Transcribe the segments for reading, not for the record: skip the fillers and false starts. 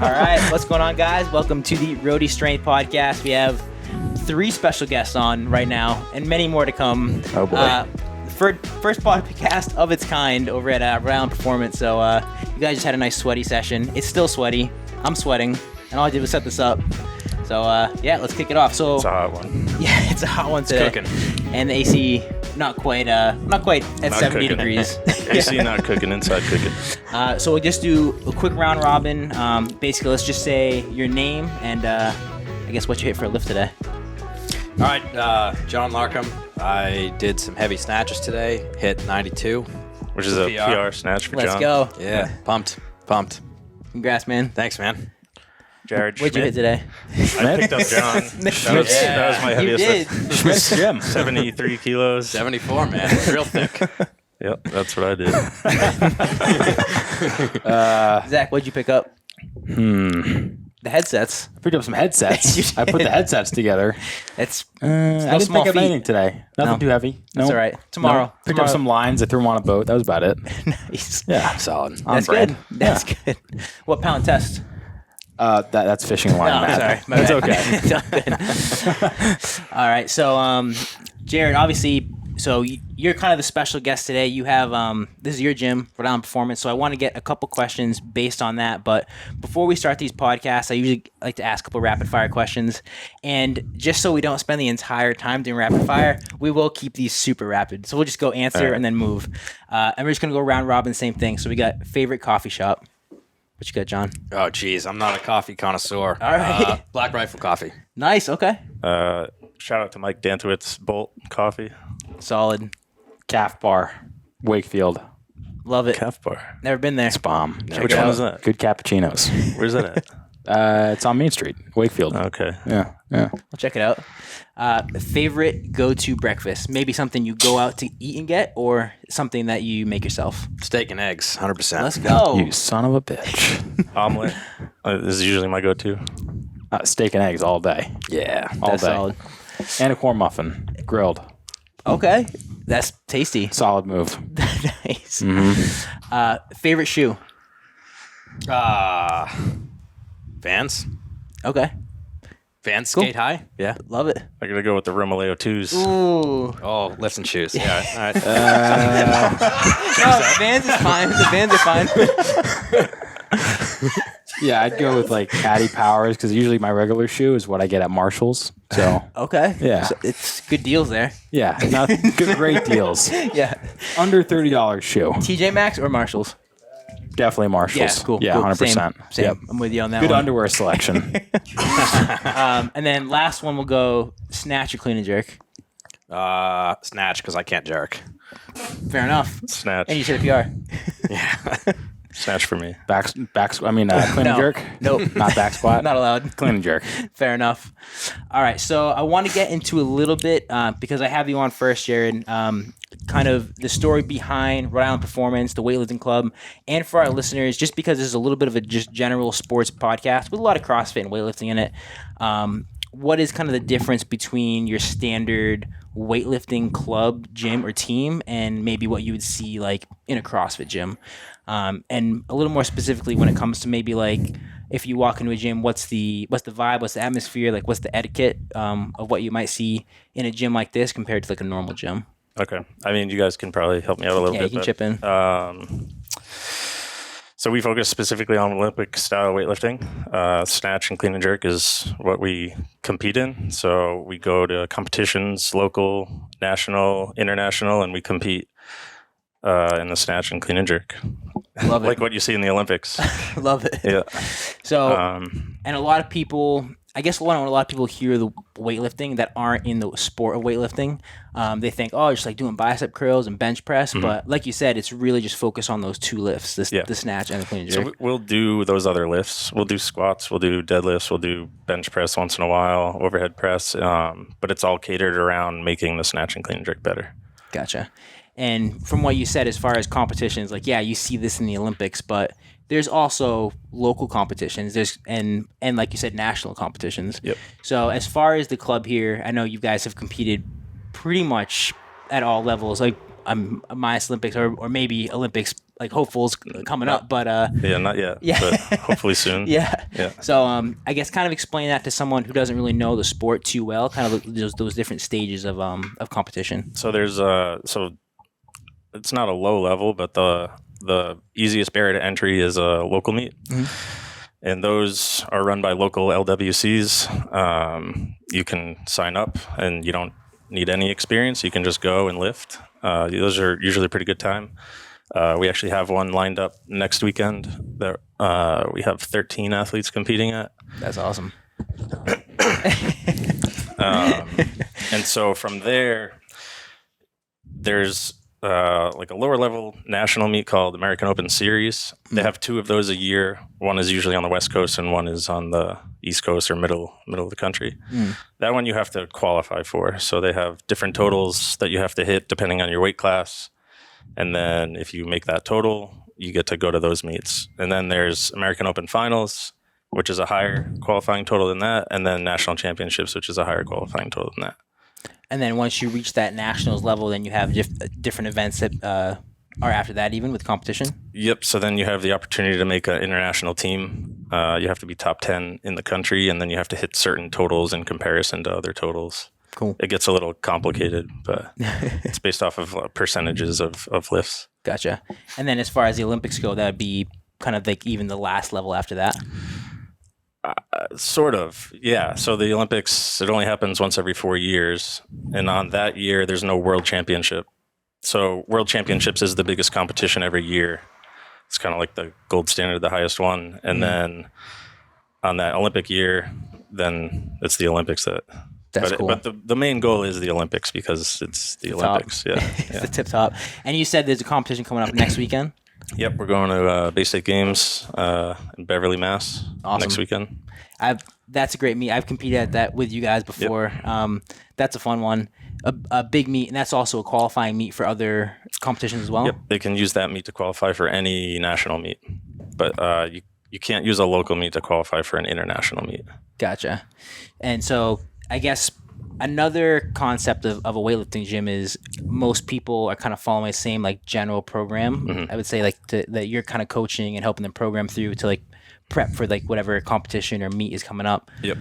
All right, what's going on, guys? Welcome to the Roadie Strength Podcast. We have 3 special guests on right now, and many more to come. Oh boy! First podcast of its kind over at Rhode Island Performance. So you guys just had a nice sweaty session. It's still sweaty. I'm sweating, and all I did was set this up. So yeah, let's kick it off. So it's a hot one. Yeah, it's a hot one today. It's cooking. And the AC not quite at 70 cooking. degrees. AC not cooking, inside cooking. So we'll just do a quick round robin. Basically, let's just say your name and I guess what you hit for a lift today. All right, John Larkham. I did some heavy snatches today. Hit 92. Which is a PR snatch for Let's John. go. Yeah, pumped. Congrats, man. Thanks, man. Jared What'd you hit today? I picked up John. That was my heaviest lift. Schmidt's gym. 73 kilos. 74, man. Real thick. Yep, that's what I did. Zach, what'd you pick up? The headsets. I picked up some headsets. I put the headsets together. It's I didn't small pick up feat. anything today. Nothing No. too heavy. That's all right. Tomorrow. Picked up some lines. I threw them on a boat. That was about it. Nice. Yeah. Solid. That's brand. good. That's good. What pound test? That's fishing line. No, Matt. sorry. It's okay. It's all good. All right. So, Jared, obviously, so you're kind of the special guest today. You have this is your gym, Rhode Island Performance. So I want to get a couple questions based on that. But before we start these podcasts, I usually like to ask a couple rapid fire questions. And just so we don't spend the entire time doing rapid fire, we will keep these super rapid. So we'll just go answer and then move. And we're just gonna go round robin, same thing. So we got favorite coffee shop. What you got, John? Oh, geez. I'm not a coffee connoisseur. All right. Black Rifle Coffee. Nice. Okay. Shout out to Mike Dantowitz, Bolt Coffee. Solid. Calf Bar, Wakefield. Love it. Calf Bar. Never been there. It's bomb. Which one is that? Good cappuccinos. Where's that at? It's on Main Street, Wakefield. Okay. Yeah. We'll check it out. Favorite go-to breakfast? Maybe something you go out to eat and get, or something that you make yourself. Steak and eggs, 100%. Let's go. You son of a bitch. Omelet. This is usually my go-to. Steak and eggs all day. Yeah. All That's day. solid. And a corn muffin, grilled. Okay, that's tasty. Solid move. Nice. Favorite shoe? Vans. Okay, Vans Cool. skate high. Yeah. love it. I gotta go with the Romaleo 2s. Ooh. Oh, lifts and shoes. Yeah. All right. No, Vans is fine. The Vans are fine. Yeah, I'd go with like Caddy Powers because usually my regular shoe is what I get at Marshall's. So Okay. Yeah. So it's good deals there. yeah, not good, great deals. Yeah. Under $30 shoe. TJ Maxx or Marshalls? Definitely Marshalls. Yeah, cool. Yeah, cool. 100%. Same. Yep. I'm with you on that Good one. underwear selection. And then last one will go snatch or clean and jerk. Snatch because I can't jerk. Fair enough. Snatch. And you said a PR. Yeah. Snatch for me. Clean and jerk? Nope. Not back squat? Not allowed. Clean and jerk. Fair enough. All right, so I want to get into a little bit because I have you on first, Jared. Kind of the story behind Rhode Island Performance, the weightlifting club, and for our listeners, just because this is a little bit of a just general sports podcast with a lot of CrossFit and weightlifting in it. What is kind of the difference between your standard weightlifting club, gym, or team, and maybe what you would see like in a CrossFit gym? And a little more specifically when it comes to maybe like if you walk into a gym, what's the vibe, what's the atmosphere, like what's the etiquette of what you might see in a gym like this compared to like a normal gym? Okay. I mean, you guys can probably help me out a little Yeah, bit. you can chip in. So we focus specifically on Olympic style weightlifting. Snatch and clean and jerk is what we compete in. So we go to competitions, local, national, international, and we compete in the snatch and clean and jerk. Love it. Like what you see in the Olympics. Love it. Yeah. So, and a lot of people, I guess when a lot of people hear the weightlifting that aren't in the sport of weightlifting, they think, oh, just like doing bicep curls and bench press. But like you said, it's really just focused on those 2 lifts, the snatch and the clean and jerk. So we'll do those other lifts. We'll do squats, we'll do deadlifts, we'll do bench press once in a while, overhead press. But it's all catered around making the snatch and clean and jerk better. Gotcha. And from what you said, as far as competitions, like, yeah, you see this in the Olympics, but there's also local competitions. There's and like you said, national competitions. Yep. So as far as the club here, I know you guys have competed pretty much at all levels, like minus Olympics or maybe Olympics like hopefuls coming up, but Yeah, not yet. Yeah. But hopefully soon. yeah. Yeah. So I guess kind of explain that to someone who doesn't really know the sport too well, kind of those different stages of competition. So there's so it's not a low level, but the easiest barrier to entry is a local meet. And those are run by local LWCs. You can sign up and you don't need any experience. You can just go and lift. Those are usually a pretty good time. We actually have one lined up next weekend that we have 13 athletes competing at. That's awesome. And so from there's like a lower level national meet called American Open Series. They have 2 of those a year. One is usually on the West Coast and one is on the East Coast or middle of the country. That one you have to qualify for. So they have different totals that you have to hit depending on your weight class. And then if you make that total, you get to go to those meets. And then there's American Open Finals, which is a higher qualifying total than that. And then National Championships, which is a higher qualifying total than that. And then once you reach that nationals level, then you have different events that are after that, even with competition. Yep. So then you have the opportunity to make an international team. You have to be top 10 in the country, and then you have to hit certain totals in comparison to other totals. Cool. It gets a little complicated, but it's based off of percentages of lifts. Gotcha. And then as far as the Olympics go, that would be kind of like even the last level after that. Sort of, yeah. So the Olympics, it only happens once every 4 years. And on that year, there's no world championship. So world championships is the biggest competition every year. It's kind of like the gold standard, the highest one. And then on that Olympic year, then it's the Olympics That's cool. But the main goal is the Olympics because it's the Olympics. Yeah, It's the tip top. And you said there's a competition coming up next weekend? Yep, we're going to Bay State Games in Beverly, Mass. Awesome. Next weekend. That's a great meet. I've competed at that with you guys before. Yep. That's a fun one. A big meet, and that's also a qualifying meet for other competitions as well? Yep, they can use that meet to qualify for any national meet. But you can't use a local meet to qualify for an international meet. Gotcha. And so I guess another concept of a weightlifting gym is most people are kind of following the same like general program. I would say like that you're kind of coaching and helping them program through to like prep for like whatever competition or meet is coming up. Yep.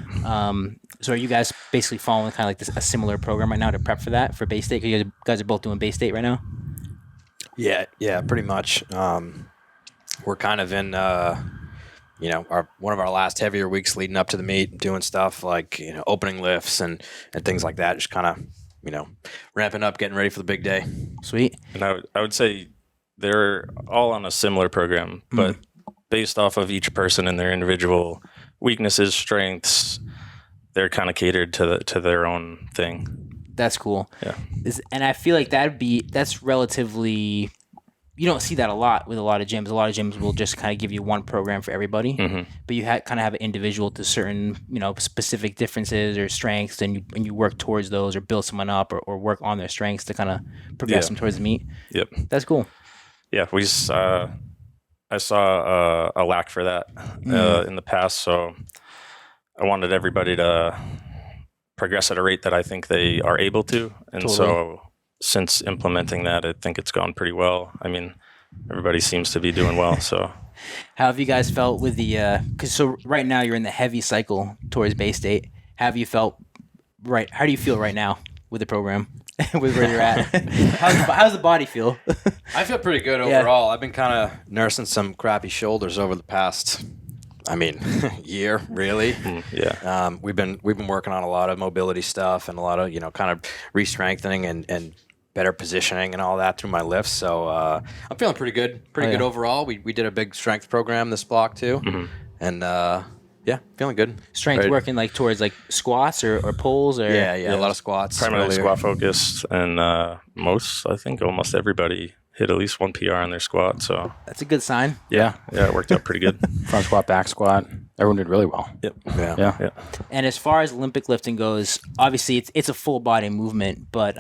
So are you guys basically following kind of like a similar program right now to prep for that for Bay State? You guys are both doing Bay State right now? Yeah, pretty much. We're kind of in one of our last heavier weeks leading up to the meet, doing stuff like opening lifts and things like that, just kind of ramping up, getting ready for the big day. Sweet. And I would say they're all on a similar program, but based off of each person and their individual weaknesses, strengths, they're kind of catered to their own thing. That's cool. Yeah. And I feel like that's relatively, you don't see that a lot with a lot of gyms. A lot of gyms will just kind of give you one program for everybody, but you kind of have an individual to certain, specific differences or strengths, and you work towards those or build someone up or work on their strengths to kind of progress them towards the meet. Yep. That's cool. Yeah. I saw a lack for that in the past, so I wanted everybody to progress at a rate that I think they are able to. And so since implementing that, I think it's gone pretty well. I mean, everybody seems to be doing well. So how have you guys felt with so right now you're in the heavy cycle towards Bay State. How do you feel right now with the program? With where you're at? How's the body feel? I feel pretty good overall. I've been kind of nursing some crappy shoulders over the past, year, really. Yeah. We've been working on a lot of mobility stuff and a lot of, kind of re-strengthening and better positioning and all that through my lifts. So I'm feeling pretty good good overall. We did a big strength program this block too. And yeah, feeling good. Strength working like towards like squats or pulls or yeah, a lot of squats. Primarily squat focused, and almost everybody hit at least one PR on their squat. So that's a good sign. Yeah, it worked out pretty good. Front squat, back squat. Everyone did really well. Yep. Yeah. And as far as Olympic lifting goes, obviously it's a full body movement, but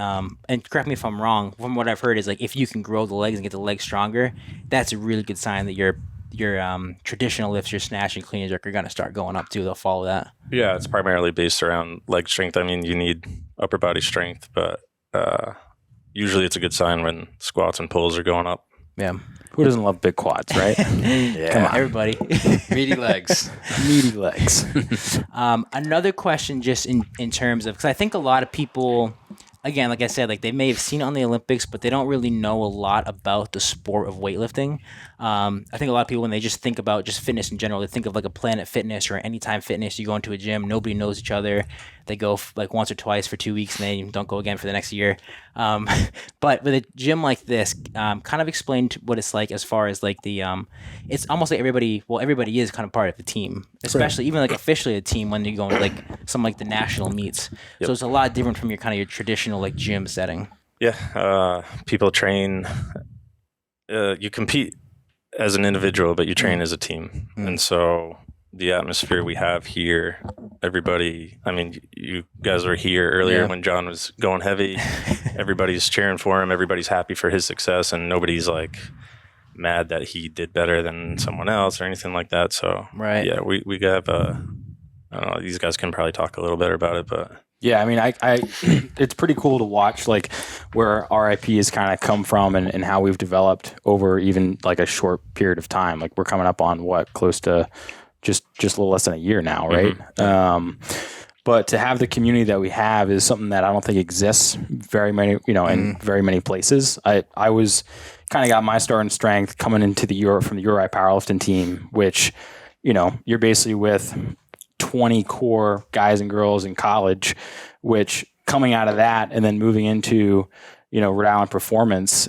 and correct me if I'm wrong, from what I've heard is like if you can grow the legs and get the legs stronger, that's a really good sign that your traditional lifts, your snatch and clean and jerk are going to start going up too. They'll follow that. Yeah, it's primarily based around leg strength. I mean, you need upper body strength, but usually it's a good sign when squats and pulls are going up. Yeah. Who doesn't love big quads, right? Yeah. Come on, everybody. Meaty legs. Meaty legs. Another question, just in terms of, because I think a lot of people, again, like I said, like they may have seen it on the Olympics, but they don't really know a lot about the sport of weightlifting. I think a lot of people, when they just think about just fitness in general, they think of like a Planet Fitness or Anytime Fitness. You go into a gym, nobody knows each other. They go like once or twice for 2 weeks and they don't go again for the next year. But with a gym like this, kind of explain what it's like as far as like the, it's almost like everybody is kind of part of the team, especially even like officially a team when you go into like some like the national meets. So it's a lot different from your kind of your traditional like gym setting. Yeah. People train, you compete as an individual, but you train as a team. And so the atmosphere we have here, everybody, I mean, you guys were here earlier when John was going heavy. Everybody's cheering for him. Everybody's happy for his success, and nobody's like mad that he did better than someone else or anything like that. So yeah, we have I don't know, these guys can probably talk a little better about it, but yeah, I mean, I it's pretty cool to watch like where R.I.P has kind of come from and how we've developed over even like a short period of time. Like we're coming up on close to just a little less than a year now, right? But to have the community that we have is something that I don't think exists very many, in very many places. I was kind of got my start in strength coming into from the URI powerlifting team, which, you're basically with 20 core guys and girls in college, which coming out of that and then moving into, Rhode Island Performance,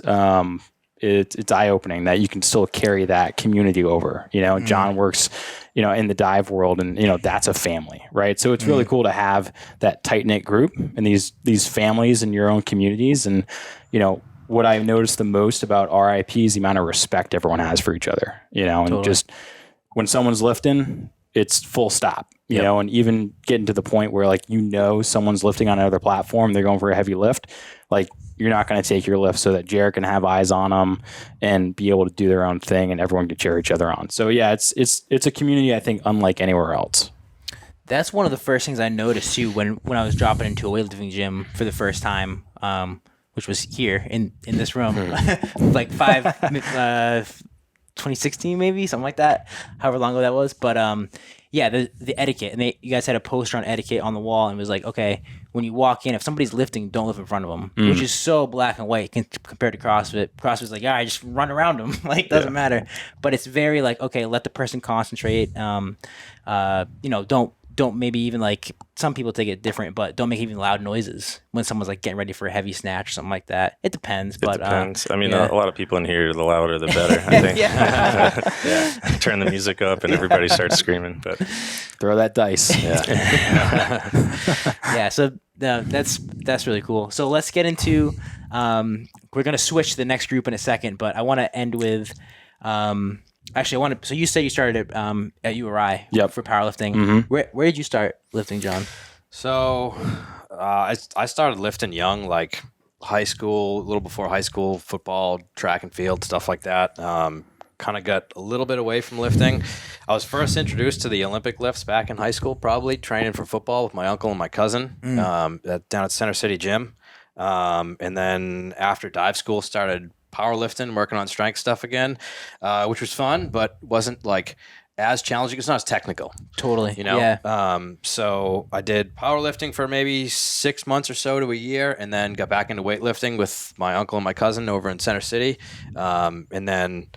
it's eye-opening that you can still carry that community over. John works, in the dive world, and that's a family, right? So it's really cool to have that tight-knit group and these families in your own communities. And what I've noticed the most about R.I.P is the amount of respect everyone has for each other. And just when someone's lifting, it's full stop. And even getting to the point where someone's lifting on another platform, they're going for a heavy lift, you're not going to take your lift so that Jared can have eyes on them and be able to do their own thing, and everyone can cheer each other on. So yeah, it's a community I think unlike anywhere else. That's one of the first things I noticed too when I was dropping into a weightlifting gym for the first time, which was here in this room, like 2016 maybe, something like that, however long ago that was. But yeah, the etiquette, and you guys had a poster on etiquette on the wall, and it was like, okay, when you walk in, if somebody's lifting, don't lift in front of them, which is so black and white compared to CrossFit. CrossFit's like, I just run around them, doesn't matter. But it's very like, okay, let the person concentrate. Don't maybe even some people take it different, but don't make even loud noises when someone's getting ready for a heavy snatch or something like that. It depends. It depends. I mean, a lot of people in here, the louder the better, I think. Turn the music up and everybody starts screaming. But throw that dice. Yeah. So that's really cool. So let's get into. We're gonna switch to the next group in a second, but I want to end with. Actually, so you said you started at URI for powerlifting. Where did you start lifting, John? So I started lifting young, like high school, a little before high school, football, track and field, stuff like that. Kind of got a little bit away from lifting. I was first introduced to the Olympic lifts back in high school, probably training for football with my uncle and my cousin down at Center City Gym. And then after dive school, started powerlifting, working on strength stuff again, which was fun, but wasn't as challenging. It's not as technical. Totally. Yeah. So I did powerlifting for maybe 6 months or so to a year, and then got back into weightlifting with my uncle and my cousin over in Center City. And then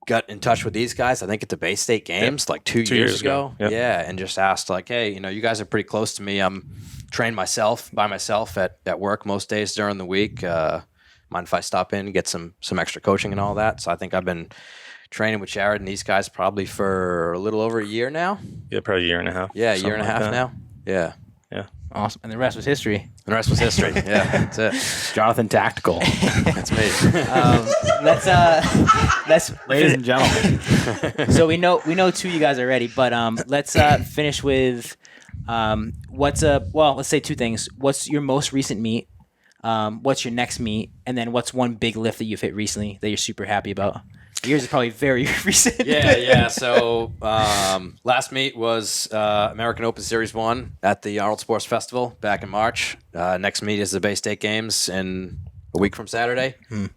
got in touch with these guys, I think at the Bay State Games, 2 years ago. Yep. Yeah. And just asked hey, you guys are pretty close to me. I'm trained by myself at work most days during the week. Mind if I stop in and get some extra coaching and all that? So I think I've been training with Jared and these guys probably for a little over a year now. Yeah, probably a year and a half. Yeah, a year and a half now. Yeah. Yeah. Awesome. And the rest was history. And the rest was history. Yeah, that's it. Jonathan Tactical. That's me. Let's Ladies and gentlemen. So we know two of you guys already, but let's finish with let's say two things. What's your most recent meet? What's your next meet? And then what's one big lift that you've hit recently that you're super happy about? Yours is probably very recent. Yeah. So last meet was American Open Series 1 at the Arnold Sports Festival back in March. Next meet is the Bay State Games in a week from Saturday.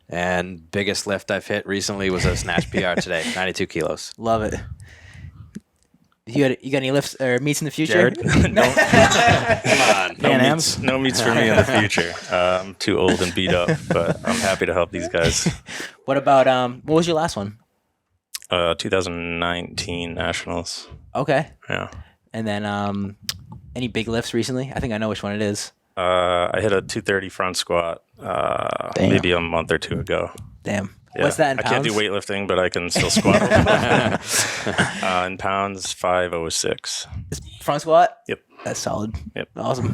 And biggest lift I've hit recently was a snatch PR today, 92 kilos. Love it. You got any lifts or meets in the future? Jared? Come on. No meets for me in the future. I'm too old and beat up, but I'm happy to help these guys. What about what was your last one? 2019 Nationals. Okay. Yeah. And then any big lifts recently? I think I know which one it is. I hit a 230 front squat maybe a month or two ago. Damn. Yeah. What's that in pounds? I can't do weightlifting, but I can still squat. In pounds, 506. Front squat? Yep. That's solid. Yep. Awesome.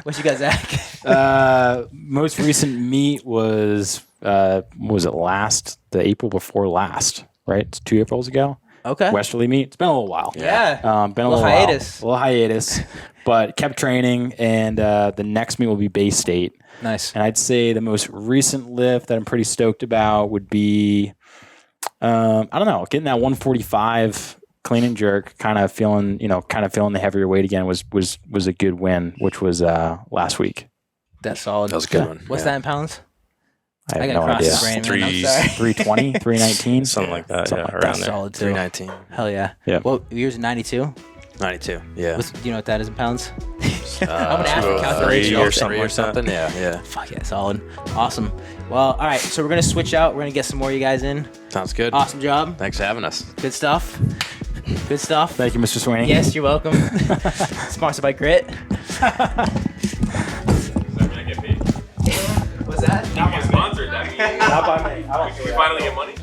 What you got, Zach? Most recent meet was it the April before last, right? It's 2 Aprils ago. Okay. Westerly meet. It's been a little while. Yeah. Been a Little little hiatus. While. A little hiatus, but kept training, and the next meet will be Bay State. Nice. And I'd say the most recent lift that I'm pretty stoked about would be, I don't know, getting that 145 clean and jerk, kind of feeling the heavier weight again was a good win, which was last week. That's solid. That was a good one. What's that in pounds? I have got no cross idea. the brain, man. I'm sorry. 320, 319, Something like that. Something Yeah, like around That's there. solid too. 319. Hell yeah. Yeah. Well, yours is 92. 92. Yeah. Do you know what that is in pounds? I'm gonna ask for 203 calculation or something or like that. something. Yeah. Fuck yeah, solid. Awesome. Well, all right. So we're gonna switch out. We're gonna get some more of you guys in. Sounds good. Awesome job. Thanks for having us. Good stuff. Good stuff. Thank you, Mr. Sweeney. Yes, you're welcome. Sponsored by Grit. What's that? Not sponsored. That means Not by me. we finally get money.